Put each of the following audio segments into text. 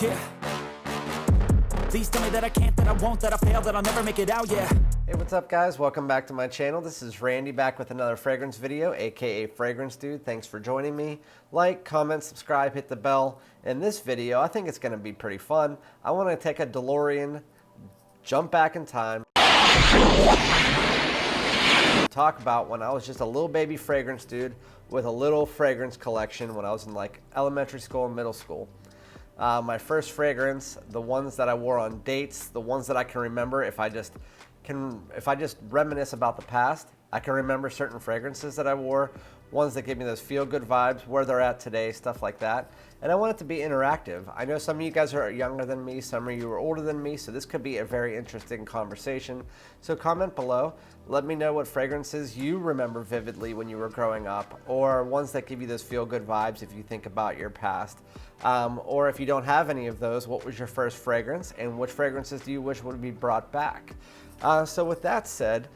Yeah. Please tell me that I can't, that I won't, that I fail, that I'll never make it out, yeah. Hey, what's up guys? Welcome back to my channel. This is Randy back with another fragrance video, aka Fragrance Dude. Thanks for joining me. Like, comment, subscribe, hit the bell. In this video, I think it's going to be pretty fun. I want to take a DeLorean, jump back in time, talk about when I was just a little baby fragrance dude with a little fragrance collection when I was in like elementary school and middle school. My first fragrance, the ones that I wore on dates, the ones that I can remember if I just reminisce about the past, I can remember certain fragrances that I wore, ones that give me those feel-good vibes, where they're at today, stuff like that. And I want it to be interactive. I know some of you guys are younger than me, some of you are older than me, so this could be a very interesting conversation. So comment below, let me know what fragrances you remember vividly when you were growing up, or ones that give you those feel-good vibes if you think about your past. Or if you don't have any of those, what was your first fragrance, and which fragrances do you wish would be brought back? So with that said,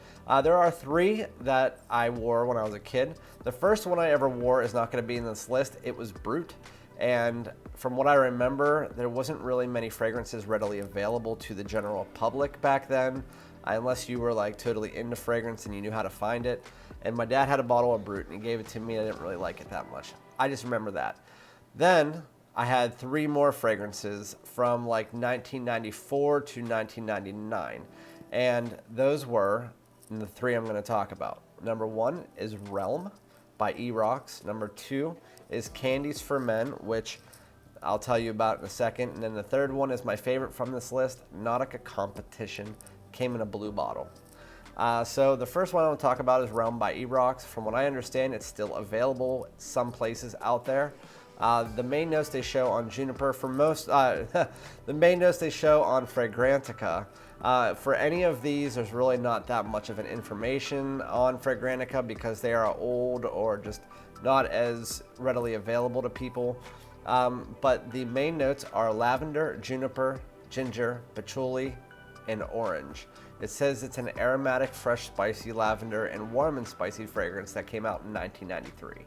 there are three that I wore when I was a kid. The first one I ever wore is not going to be in this list. It was Brut. And from what I remember, there wasn't really many fragrances readily available to the general public back then, unless you were like totally into fragrance and you knew how to find it. And my dad had a bottle of Brut and he gave it to me. I didn't really like it that much. I just remember that. Then I had three more fragrances from like 1994 to 1999. And those were the three I'm going to talk about. Number one is Realm by E-Rocks. Number two is Candies for Men, which I'll tell you about in a second. And then the third one is my favorite from this list, Nautica Competition. Came in a blue bottle. So the first one I want to talk about is Realm by E-Rocks. From what I understand, it's still available some places out there. The main notes they show on Juniper for most, the main notes they show on Fragrantica. For any of these, there's really not that much of an information on Fragrantica because they are old or just not as readily available to people. But the main notes are lavender, juniper, ginger, patchouli, and orange. It says it's an aromatic, fresh, spicy lavender and warm and spicy fragrance that came out in 1993.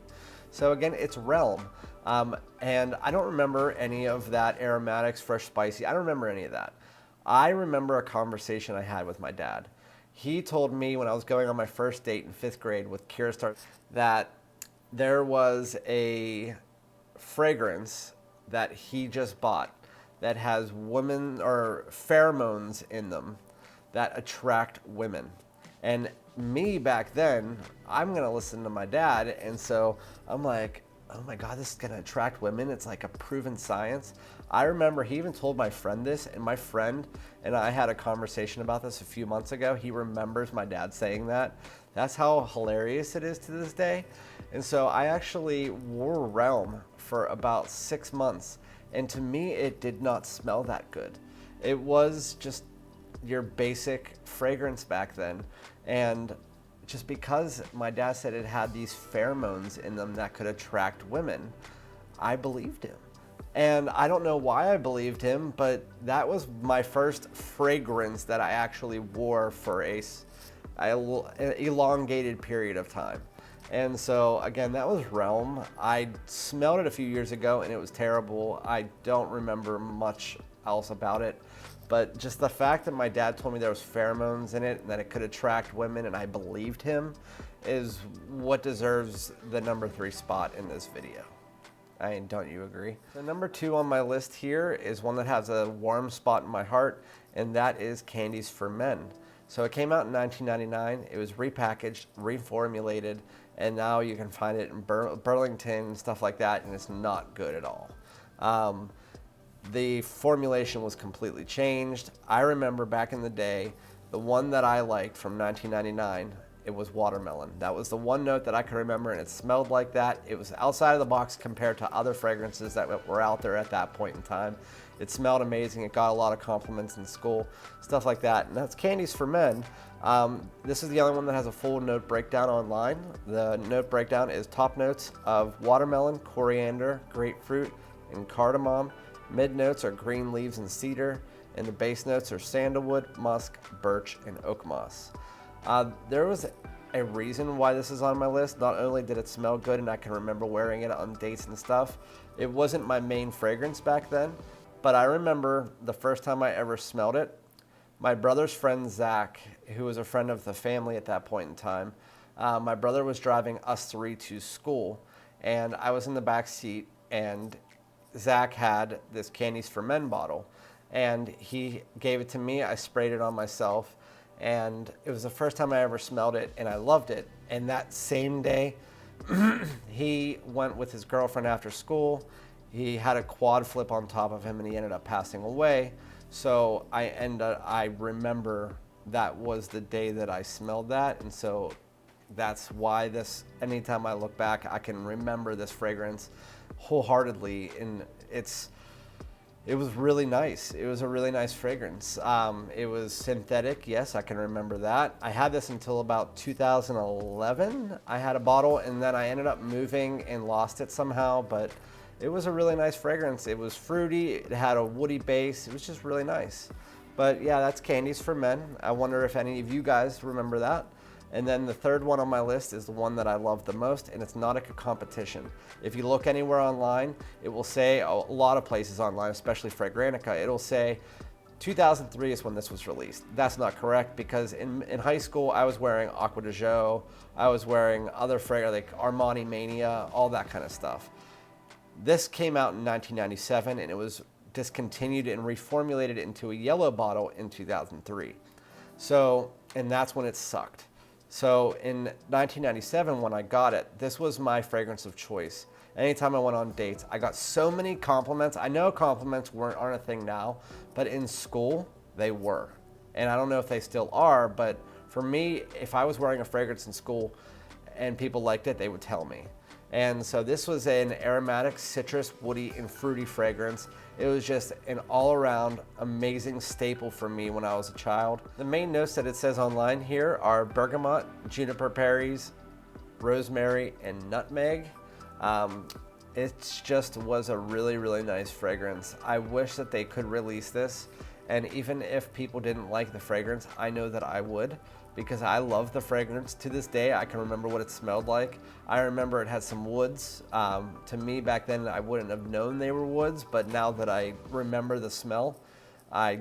So again, it's Realm. And I don't remember any of that aromatics, fresh, spicy. I don't remember any of that. I remember a conversation I had with my dad. He told me when I was going on my first date in 5th grade with Kira that there was a fragrance that he just bought that has women or pheromones in them that attract women. And me back then, I'm gonna listen to my dad, and so I'm like, oh my God, this is gonna attract women. It's like a proven science. I remember he even told my friend this, and my friend and I had a conversation about this a few months ago. He remembers my dad saying that. That's how hilarious it is to this day. And so I actually wore Realm for about 6 months, and to me, it did not smell that good. It was just your basic fragrance back then. And just because my dad said it had these pheromones in them that could attract women, I believed him. And I don't know why I believed him, but that was my first fragrance that I actually wore for a elongated period of time. And so again, that was Realm. I smelled it a few years ago and it was terrible. I don't remember much else about it. But just the fact that my dad told me there was pheromones in it and that it could attract women and I believed him is what deserves the number 3 spot in this video. Don't you agree? The number 2 on my list here is one that has a warm spot in my heart, and that is Candies for Men. So it came out in 1999. It was repackaged, reformulated, and now you can find it in Burlington and stuff like that, and it's not good at all. The formulation was completely changed. I remember back in the day, the one that I liked from 1999, it was watermelon. That was the one note that I could remember, and it smelled like that. It was outside of the box compared to other fragrances that were out there at that point in time. It smelled amazing. It got a lot of compliments in school, stuff like that. And that's Candies for Men. This is the only one that has a full note breakdown online. The note breakdown is top notes of watermelon, coriander, grapefruit, and cardamom. Mid notes are green leaves and cedar, and the base notes are sandalwood, musk, birch, and oak moss. There was a reason why this is on my list. Not only did it smell good and I can remember wearing it on dates and stuff, it wasn't my main fragrance back then. but I remember the first time I ever smelled it. My brother's friend Zach, who was a friend of the family at that point in time, my brother was driving us three to school, and I was in the back seat, and Zach had this Candies for Men bottle, and he gave it to me. I sprayed it on myself, and it was the first time I ever smelled it, and I loved it. And that same day, he went with his girlfriend after school. He had a quad flip on top of him, and he ended up passing away. So I remember that was the day that I smelled that, and so that's why anytime I look back, I can remember this fragrance wholeheartedly, and it was really nice. It was a really nice fragrance. It was synthetic, yes, I can remember that. I had this until about 2011. I had a bottle, and then I ended up moving and lost it somehow, but it was a really nice fragrance. It was fruity, it had a woody base, it was just really nice. But yeah, that's Candies for Men. I wonder if any of you guys remember that. And then the third one on my list is the one that I love the most, and it's not a competition. If you look anywhere online, it will say, a lot of places online, especially Fragrantica, it'll say 2003 is when this was released. That's not correct, because in high school, I was wearing Aqua de Jo, I was wearing other fragrances like Armani Mania, all that kind of stuff. This came out in 1997, and it was discontinued and reformulated into a yellow bottle in 2003. So, and that's when it sucked. So in 1997, when I got it, this was my fragrance of choice. Anytime I went on dates, I got so many compliments. I know compliments aren't a thing now, but in school, they were. And I don't know if they still are, but for me, if I was wearing a fragrance in school and people liked it, they would tell me. And so this was an aromatic, citrus, woody, and fruity fragrance. It was just an all-around amazing staple for me when I was a child. The main notes that it says online here are bergamot, juniper berries, rosemary, and nutmeg. It just was a really, really nice fragrance. I wish that they could release this, and even if people didn't like the fragrance, I know that I would, because I love the fragrance. To this day, I can remember what it smelled like. I remember it had some woods. To me, back then, I wouldn't have known they were woods, but now that I remember the smell, I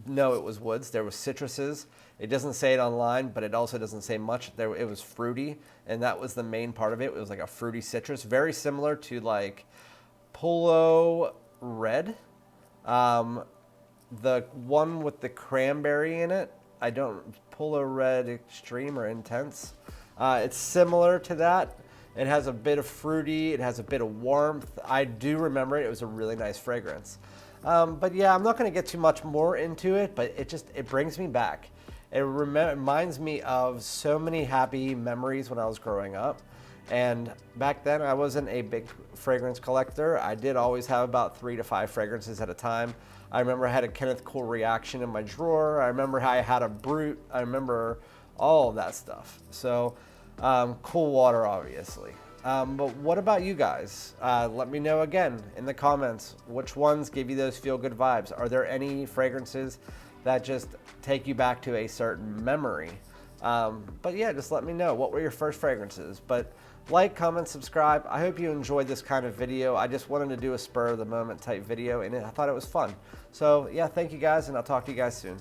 know it was woods. There was citruses. It doesn't say it online, but it also doesn't say much. It was fruity, and that was the main part of it. It was like a fruity citrus, very similar to like Polo Red. The one with the cranberry in it, Polo Red Extreme or Intense. It's similar to that. It has a bit of fruity, it has a bit of warmth. I do remember it was a really nice fragrance. But yeah, I'm not gonna get too much more into it, but it brings me back. It reminds me of so many happy memories when I was growing up. And back then I wasn't a big fragrance collector. I did always have about 3 to 5 fragrances at a time. I remember I had a Kenneth Cool Reaction in my drawer. I remember how I had a Brut. I remember all of that stuff. So Cool Water, obviously. But what about you guys? Let me know again in the comments, which ones give you those feel-good vibes? Are there any fragrances that just take you back to a certain memory? But yeah, just let me know. What were your first fragrances? But like, comment, subscribe. I hope you enjoyed this kind of video. I just wanted to do a spur of the moment type video, and I thought it was fun. So yeah, thank you guys, and I'll talk to you guys soon.